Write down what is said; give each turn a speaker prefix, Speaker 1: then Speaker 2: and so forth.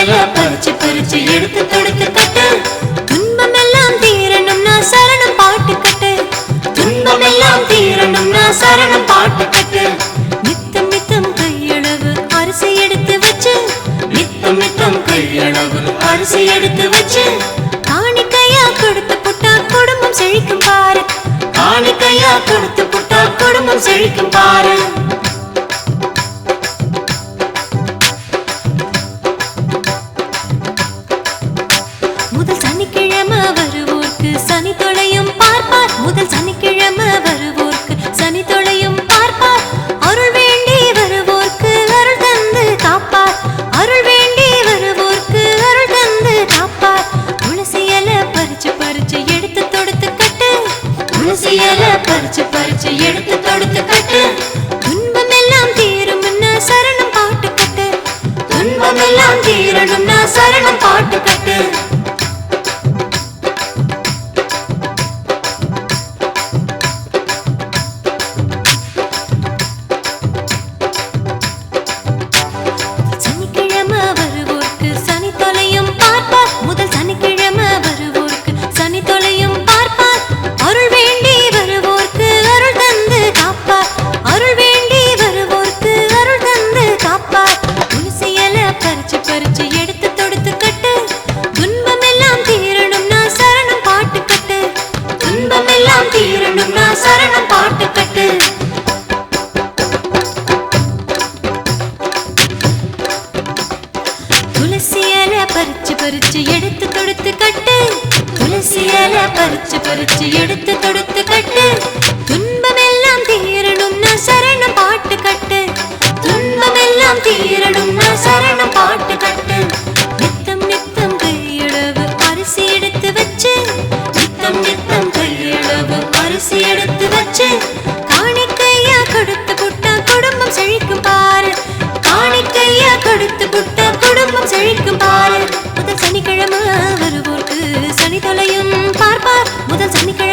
Speaker 1: இலை பறிச்சு பறிச்சு எடுத்து தொடுத்து கட்டு. துன்பம் எல்லாம் தீரணும்னா சரணம் பாட்டு கட்டு. துன்பம் எல்லாம் தீரணும்னா சரணம் பாட்டு கட்டு. நித்தம் நித்தம் கையளவு அரிசி எடுத்து வச்சு. நித்தம் நித்தம் கையளவு அரிசி எடுத்து வச்சு. காணிக்கையா கொடுத்து புட்டா குடும்பம் செழிக்கும் பாரு. காணிக்கையா கொடுத்து புட்டா குடும்பம் செழிக்கும் பாரு. முதல் சனிக்கிழமை வருவோர்க்கு சனி தொலையும் பார்ப்பார். முதல் சனிக்கிழமை வருவோர்க்கு சனி தொலையும் பார்ப்பார். அருள் வேண்டி வருவோர்க்கு அருள் தந்து காப்பார். அருள் வேண்டி வருவோர்க்கு அருள் தந்து காப்பார். துளசி இலை பறிச்சு பறிச்சு எடுத்து தொடுத்து கட்டு. துளசி இலை பறிச்சு பறிச்சு எடுத்து தொடுத்து கட்டு. துன்பம் எல்லாம் தீரும்னா சரணம் பாட்டு கட்டு. துன்பம் எல்லாம் தீரணும்னா சரணம் பாட்டு கட்டு. சரணம் பாட்டு கட்டு. துளசி இலை பறிச்சு பறிச்சு எடுத்து தொடுத்து கட்டு. துளசி இலை பறிச்சு பறிச்சு எடுத்து தொடுத்து கட்டு. துன்பம் எல்லாம் தீரணும்னா சரணம் பாட்டு கட்டு. துன்பம் எல்லாம் தீரணும்னா சரணம் பாட்டு கட்டு. நித்தம் நித்தம் கையளவு அரிசி எடுத்து வச்சு. நித்தம் நித்தம் கையளவு அரிசி எடுத்து வச்சு. காணிக்கையா கொடுத்து புட்டா குடும்பம் செழிக்கும் பாரு. காணிக்கையா கொடுத்து புட்டா குடும்பம் செழிக்கும் பாரு. முதல் சனிக்கிழமை வருவோர்க்கு சனி தொலையும் பார்ப்பார். முதல் சனிக்கிழமை